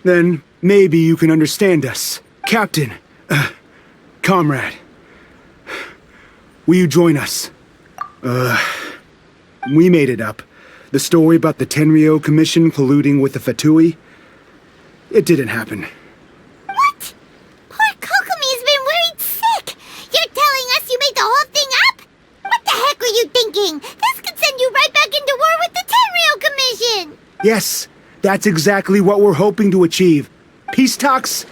Then maybe you can understand us. Captain, comrade, will you join us? We made it up. The story about the Tenryou Commission colluding with the Fatui? It didn't happen. What? Poor Kokomi's been worried sick! You're telling us you made the whole thing up? What the heck were you thinking? This could send you right back into war with the Tenryou Commission! Yes, that's exactly what we're hoping to achieve. Peace talks?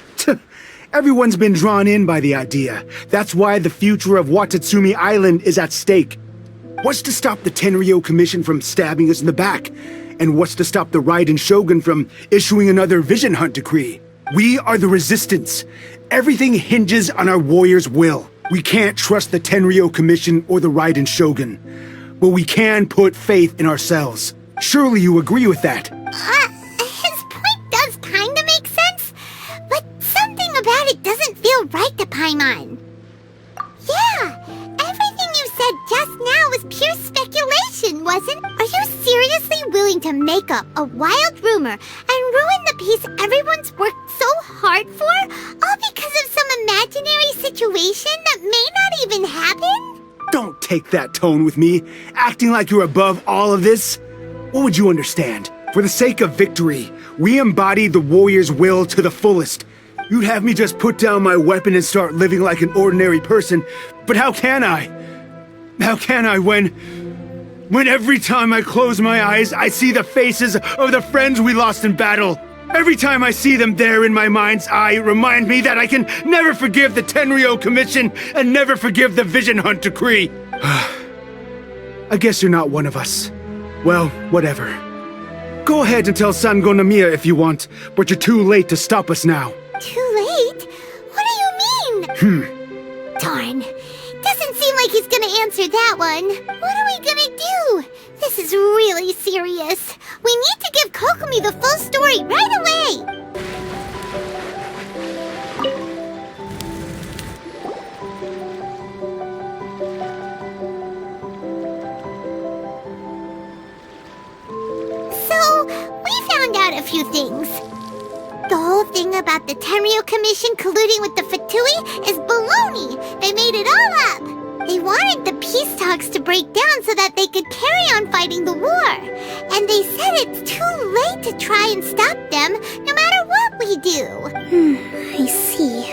Everyone's been drawn in by the idea. That's why the future of Watatsumi Island is at stake. What's to stop the Tenryou Commission from stabbing us in the back? And what's to stop the Raiden Shogun from issuing another Vision Hunt decree? We are the Resistance. Everything hinges on our warriors' will. We can't trust the Tenryou Commission or the Raiden Shogun. But we can put faith in ourselves. Surely you agree with that? His point does kinda make sense, but something about it doesn't feel right to Paimon. Yeah, everything you said just now was pure speculation, wasn't? Are you seriously willing to make up a wild rumor and ruin the peace everyone's worked so hard for, all because of some imaginary situation that may not even happen? Don't take that tone with me, acting like you're above all of this. What would you understand? For the sake of victory, we embody the warrior's will to the fullest. You'd have me just put down my weapon and start living like an ordinary person, but how can I? How can I when every time I close my eyes, I see the faces of the friends we lost in battle? Every time I see them there in my mind's eye, it reminds me that I can never forgive the Tenryou Commission and never forgive the Vision Hunt decree. I guess you're not one of us. Well, whatever. Go ahead and tell Sango Namiya if you want, but you're too late to stop us now. Too late? What do you mean? Darn. Doesn't seem like he's gonna answer that one. What are we gonna do? This is really serious. We need to give Kokomi the full story right away. So, we found out a few things. The whole thing about the Tenryou Commission colluding with the Fatui is baloney. They made it all up. They wanted the peace talks to break down so that they could carry on fighting the war. And they said it's too late to try and stop them, no matter what we do. I see.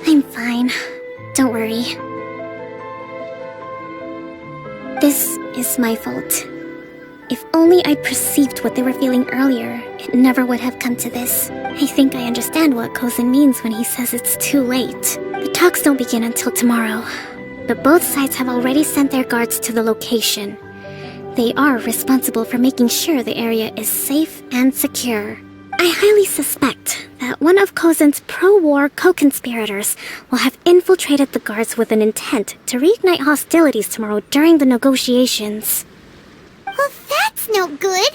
I'm fine. Don't worry. This is my fault. If only I'd perceived what they were feeling earlier, it never would have come to this. I think I understand what Kozen means when he says it's too late. The talks don't begin until tomorrow, but both sides have already sent their guards to the location. They are responsible for making sure the area is safe and secure. I highly suspect that one of Kozen's pro-war co-conspirators will have infiltrated the guards with an intent to reignite hostilities tomorrow during the negotiations. Well, that's no good.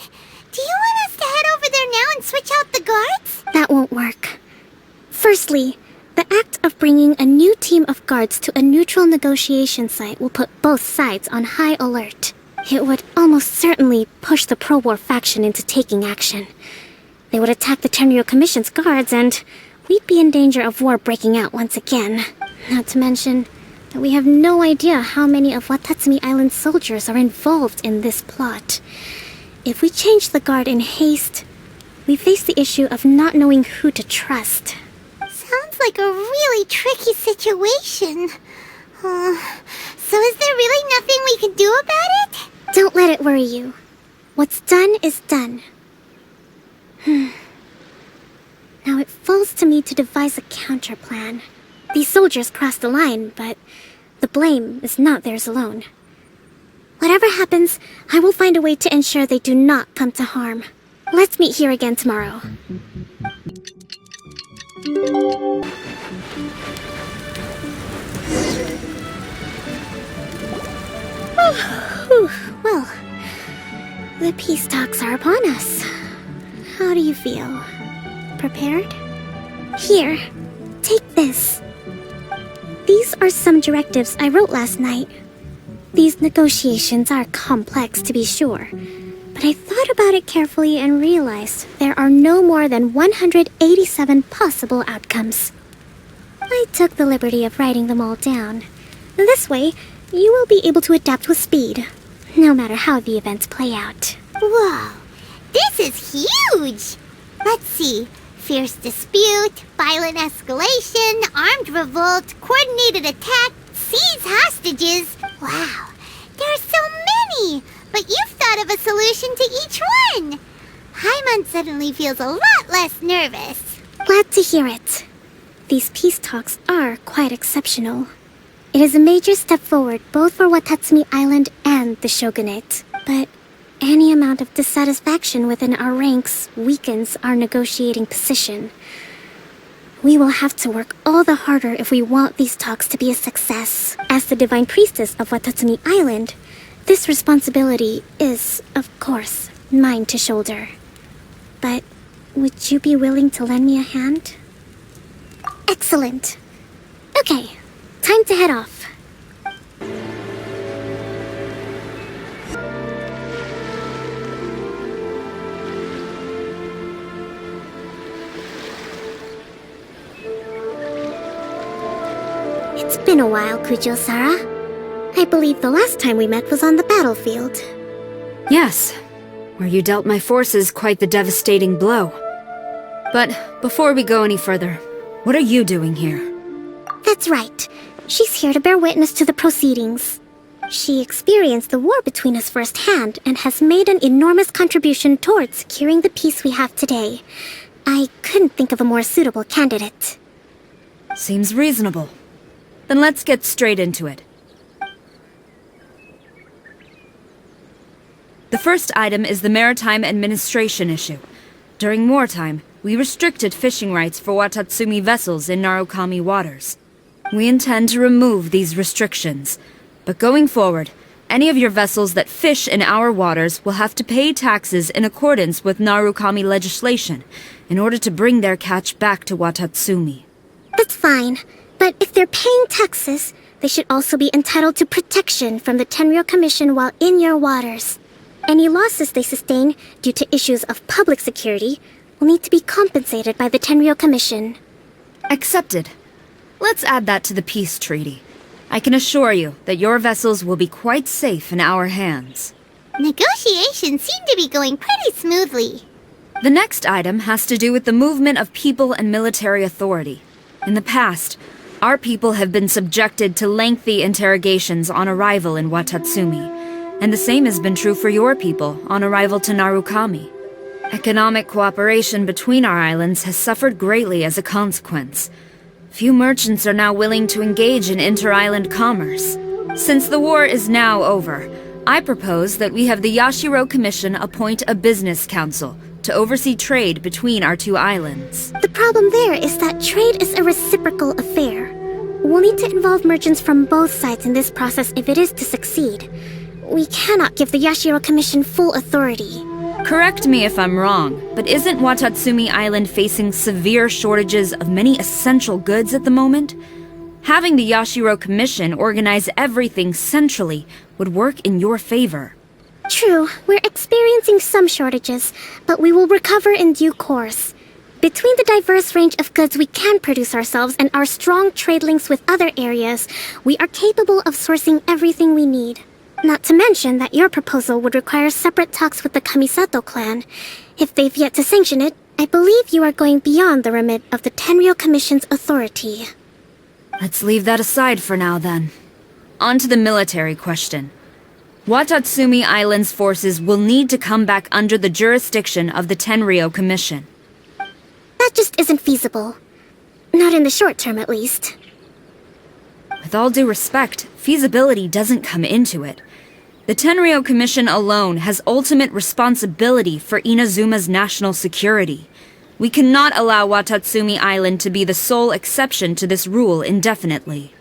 Do you want us to head over there now and switch out the guards? That won't work. Firstly, the act of bringing a new team of guards to a neutral negotiation site will put both sides on high alert. It would almost certainly push the pro-war faction into taking action. They would attack the Tenryou Commission's guards, and we'd be in danger of war breaking out once again. Not to mention that we have no idea how many of Watatsumi Island's soldiers are involved in this plot. If we change the guard in haste, we face the issue of not knowing who to trust. Sounds like a really tricky situation. So is there really nothing we can do about it? Don't let it worry you. What's done is done. Now it falls to me to devise a counterplan. These soldiers crossed the line, but the blame is not theirs alone. Whatever happens, I will find a way to ensure they do not come to harm. Let's meet here again tomorrow. Well, the peace talks are upon us. How do you feel? Prepared? Here, take this. These are some directives I wrote last night. These negotiations are complex, to be sure, but I thought about it carefully and realized there are no more than 187 possible outcomes. I took the liberty of writing them all down. This way, you will be able to adapt with speed, no matter how the events play out. Whoa, this is huge! Let's see. Fierce dispute, violent escalation, armed revolt, coordinated attack, seize hostages. Wow, there are so many! But you've thought of a solution to each one! Paimon suddenly feels a lot less nervous. Glad to hear it. These peace talks are quite exceptional. It is a major step forward both for Watatsumi Island and the Shogunate. But any amount of dissatisfaction within our ranks weakens our negotiating position. We will have to work all the harder if we want these talks to be a success. As the Divine Priestess of Watatsumi Island, this responsibility is, of course, mine to shoulder. But would you be willing to lend me a hand? Excellent. Okay, time to head off. It's been a while, Kujo-Sara. I believe the last time we met was on the battlefield. Yes, where you dealt my forces quite the devastating blow. But before we go any further, what are you doing here? That's right. She's here to bear witness to the proceedings. She experienced the war between us firsthand and has made an enormous contribution towards securing the peace we have today. I couldn't think of a more suitable candidate. Seems reasonable. Then let's get straight into it. The first item is the maritime administration issue. During wartime, we restricted fishing rights for Watatsumi vessels in Narukami waters. We intend to remove these restrictions, but going forward, any of your vessels that fish in our waters will have to pay taxes in accordance with Narukami legislation in order to bring their catch back to Watatsumi. That's fine, but if they're paying taxes, they should also be entitled to protection from the Tenryou Commission while in your waters. Any losses they sustain due to issues of public security will need to be compensated by the Tenryou Commission. Accepted. Let's add that to the peace treaty. I can assure you that your vessels will be quite safe in our hands. Negotiations seem to be going pretty smoothly. The next item has to do with the movement of people and military authority. In the past, our people have been subjected to lengthy interrogations on arrival in Watatsumi, and the same has been true for your people on arrival to Narukami. Economic cooperation between our islands has suffered greatly as a consequence. Few merchants are now willing to engage in inter-island commerce. Since the war is now over, I propose that we have the Yashiro Commission appoint a business council to oversee trade between our two islands. The problem there is that trade is a reciprocal affair. We'll need to involve merchants from both sides in this process if it is to succeed. We cannot give the Yashiro Commission full authority. Correct me if I'm wrong, but isn't Watatsumi Island facing severe shortages of many essential goods at the moment? Having the Yashiro Commission organize everything centrally would work in your favor. True, we're experiencing some shortages, but we will recover in due course. Between the diverse range of goods we can produce ourselves and our strong trade links with other areas, we are capable of sourcing everything we need. Not to mention that your proposal would require separate talks with the Kamisato clan. If they've yet to sanction it, I believe you are going beyond the remit of the Tenryou Commission's authority. Let's leave that aside for now, then. On to the military question. Watatsumi Island's forces will need to come back under the jurisdiction of the Tenryou Commission. That just isn't feasible. Not in the short term, at least. With all due respect, feasibility doesn't come into it. The Tenryou Commission alone has ultimate responsibility for Inazuma's national security. We cannot allow Watatsumi Island to be the sole exception to this rule indefinitely.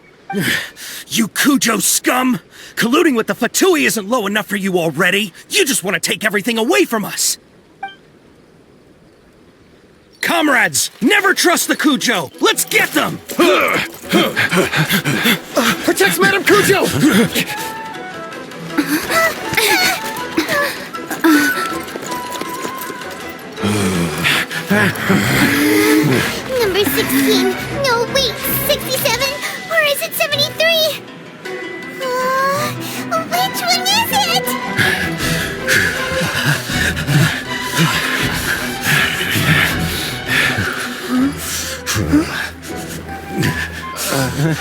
You Kujo scum! Colluding with the Fatui isn't low enough for you already! You just want to take everything away from us! Comrades, never trust the Kujo! Let's get them! Protect Madame Kujo! Number 16. No, wait, 67? Or is it 73? Kokomi!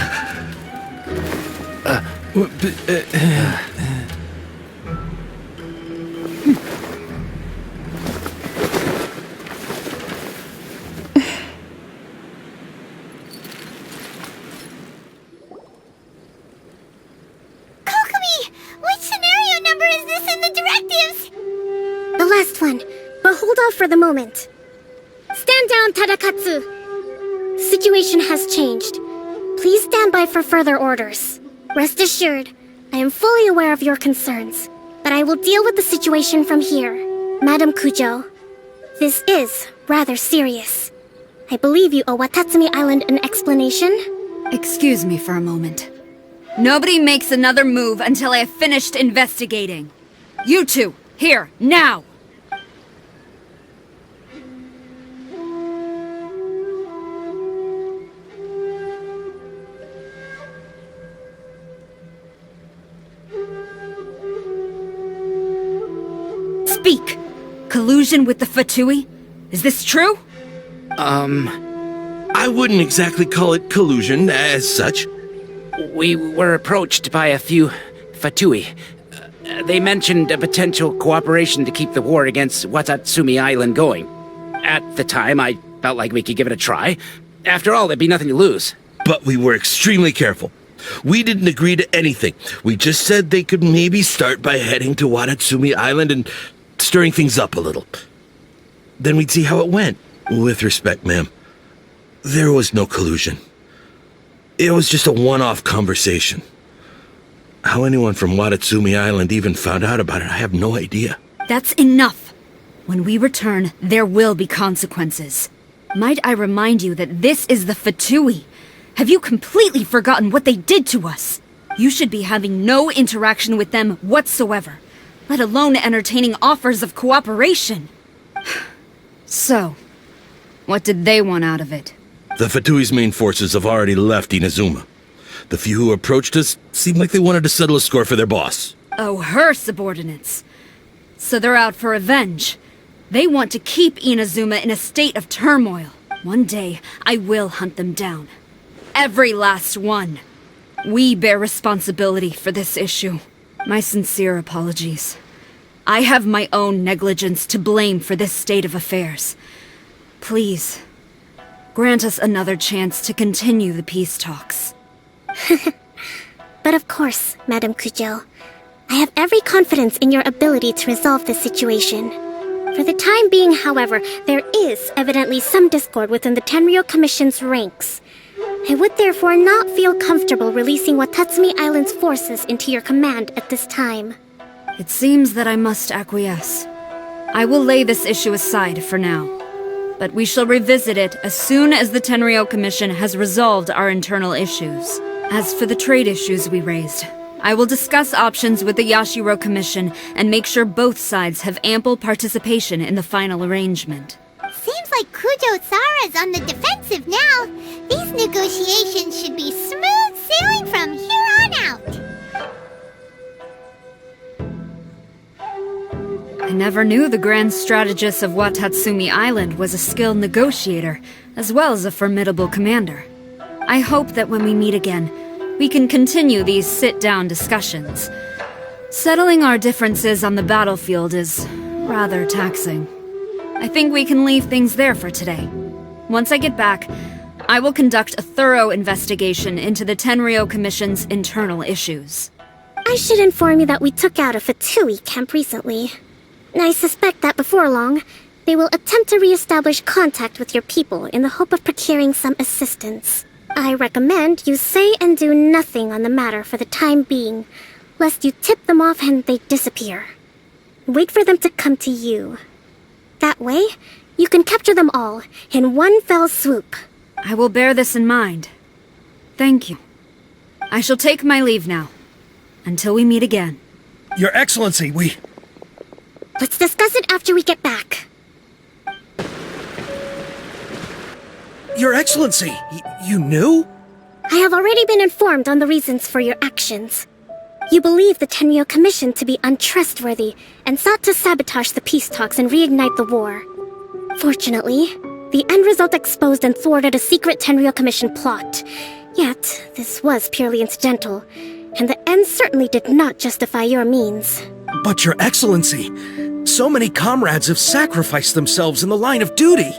Which scenario number is this in the directives? The last one, but hold off for the moment. Stand down, Tadakatsu. Situation has changed. Please stand by for further orders. Rest assured, I am fully aware of your concerns, but I will deal with the situation from here. Madam Kujo, this is rather serious. I believe you owe Watatsumi Island an explanation. Excuse me for a moment. Nobody makes another move until I have finished investigating. You two, here, now! Speak! Collusion with the Fatui? Is this true? I wouldn't exactly call it collusion as such. We were approached by a few Fatui. They mentioned a potential cooperation to keep the war against Watatsumi Island going. At the time, I felt like we could give it a try. After all, there'd be nothing to lose. But we were extremely careful. We didn't agree to anything. We just said they could maybe start by heading to Watatsumi Island and stirring things up a little. Then we'd see how it went. With respect, ma'am, there was no collusion. It was just a one-off conversation. How anyone from Watatsumi Island even found out about it, I have no idea. That's enough. When we return, there will be consequences. Might I remind you that this is the Fatui? Have you completely forgotten what they did to us? You should be having no interaction with them whatsoever, let alone entertaining offers of cooperation. So, what did they want out of it? The Fatui's main forces have already left Inazuma. The few who approached us seemed like they wanted to settle a score for their boss. Oh, her subordinates. So they're out for revenge. They want to keep Inazuma in a state of turmoil. One day, I will hunt them down. Every last one. We bear responsibility for this issue. My sincere apologies. I have my own negligence to blame for this state of affairs. Please, grant us another chance to continue the peace talks. But of course, Madam Kujo. I have every confidence in your ability to resolve this situation. For the time being, however, there is evidently some discord within the Tenryou Commission's ranks. I would therefore not feel comfortable releasing Watatsumi Island's forces into your command at this time. It seems that I must acquiesce. I will lay this issue aside for now. But we shall revisit it as soon as the Tenryou Commission has resolved our internal issues. As for the trade issues we raised, I will discuss options with the Yashiro Commission and make sure both sides have ample participation in the final arrangement. Seems like Kujo-Sara's on the defensive now. These negotiations should be smooth sailing from here on out. I never knew the Grand Strategist of Watatsumi Island was a skilled negotiator, as well as a formidable commander. I hope that when we meet again, we can continue these sit-down discussions. Settling our differences on the battlefield is rather taxing. I think we can leave things there for today. Once I get back, I will conduct a thorough investigation into the Tenryou Commission's internal issues. I should inform you that we took out a Fatui camp recently. I suspect that before long, they will attempt to re-establish contact with your people in the hope of procuring some assistance. I recommend you say and do nothing on the matter for the time being, lest you tip them off and they disappear. Wait for them to come to you. That way, you can capture them all in one fell swoop. I will bear this in mind. Thank you. I shall take my leave now. Until we meet again. Your Excellency, Let's discuss it after we get back. Your Excellency, you knew? I have already been informed on the reasons for your actions. You believe the Tenryou Commission to be untrustworthy and sought to sabotage the peace talks and reignite the war. Fortunately, the end result exposed and thwarted a secret Tenryou Commission plot. Yet, this was purely incidental, and the end certainly did not justify your means. But Your Excellency, so many comrades have sacrificed themselves in the line of duty.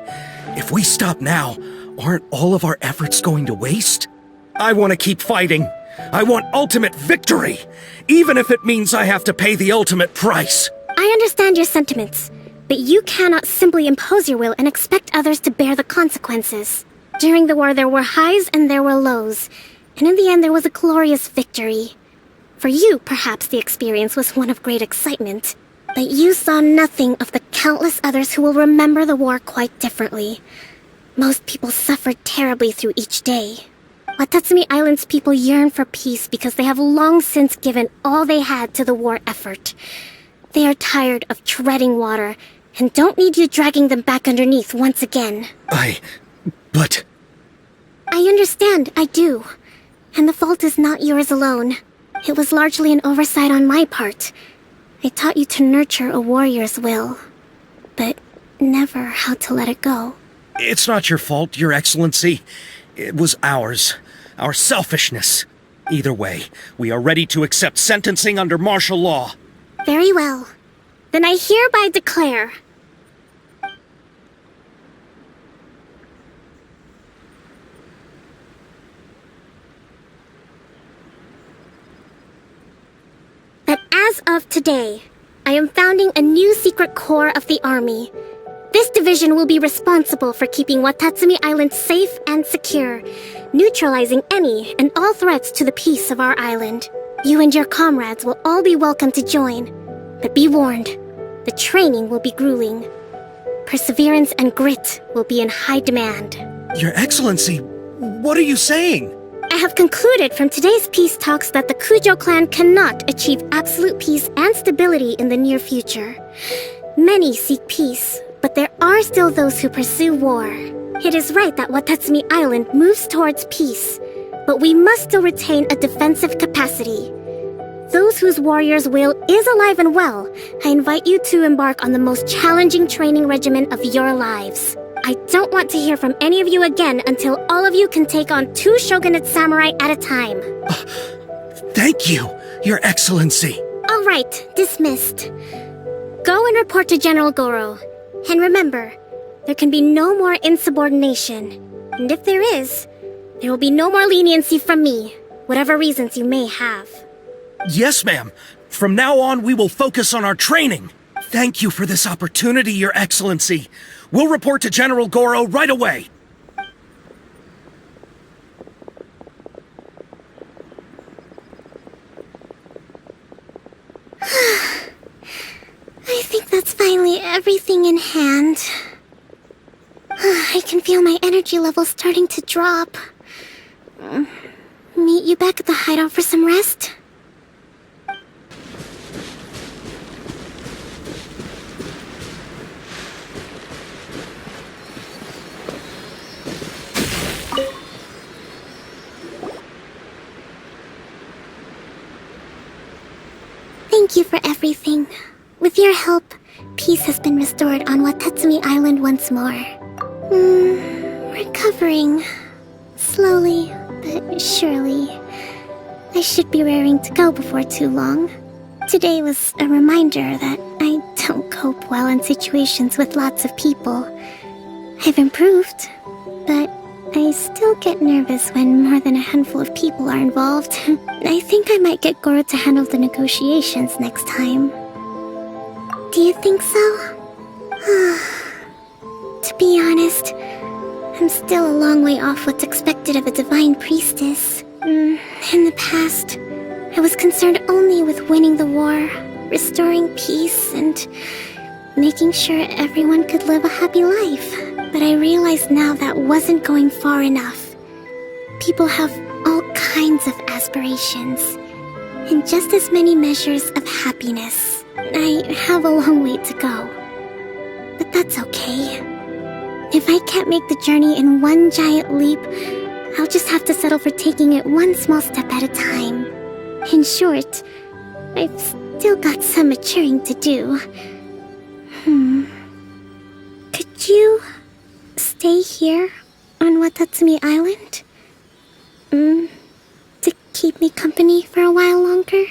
If we stop now, aren't all of our efforts going to waste? I want to keep fighting. I want ultimate victory, even if it means I have to pay the ultimate price. I understand your sentiments, but you cannot simply impose your will and expect others to bear the consequences. During the war, there were highs and there were lows, and in the end there was a glorious victory. For you, perhaps the experience was one of great excitement, but you saw nothing of the countless others who will remember the war quite differently. Most people suffered terribly through each day. Watatsumi Island's people yearn for peace because they have long since given all they had to the war effort. They are tired of treading water and don't need you dragging them back underneath once again. But... I understand, I do. And the fault is not yours alone. It was largely an oversight on my part. I taught you to nurture a warrior's will, but never how to let it go. It's not your fault, Your Excellency. It was ours. Our selfishness. Either way, we are ready to accept sentencing under martial law. Very well. Then I hereby declare... that as of today, I am founding a new secret corps of the army. This division will be responsible for keeping Watatsumi Island safe and secure, neutralizing any and all threats to the peace of our island. You and your comrades will all be welcome to join, but be warned, the training will be grueling. Perseverance and grit will be in high demand. Your Excellency, what are you saying? I have concluded from today's peace talks that the Kujo clan cannot achieve absolute peace and stability in the near future. Many seek peace, but there are still those who pursue war. It is right that Watatsumi Island moves towards peace, but we must still retain a defensive capacity. Those whose warrior's will is alive and well, I invite you to embark on the most challenging training regimen of your lives. I don't want to hear from any of you again until all of you can take on 2 shogunate samurai at a time. Thank you, Your Excellency. All right, dismissed. Go and report to General Goro. And remember, there can be no more insubordination. And if there is, there will be no more leniency from me, whatever reasons you may have. Yes, ma'am. From now on, we will focus on our training. Thank you for this opportunity, Your Excellency. We'll report to General Goro right away. I think that's finally everything in hand. I can feel my energy levels starting to drop. Meet you back at the hideout for some rest? Thank you for everything. With your help, peace has been restored on Watatsumi Island once more. Recovering. Slowly, but surely. I should be raring to go before too long. Today was a reminder that I don't cope well in situations with lots of people. I've improved, but I still get nervous when more than a handful of people are involved. I think I might get Goro to handle the negotiations next time. Do you think so? To be honest, I'm still a long way off what's expected of a divine priestess. In the past, I was concerned only with winning the war, restoring peace, and making sure everyone could live a happy life. But I realize now that wasn't going far enough. People have all kinds of aspirations, and just as many measures of happiness. I have a long way to go. But that's okay. If I can't make the journey in one giant leap, I'll just have to settle for taking it one small step at a time. In short, I've still got some maturing to do. Could you stay here on Watatsumi Island? To keep me company for a while longer?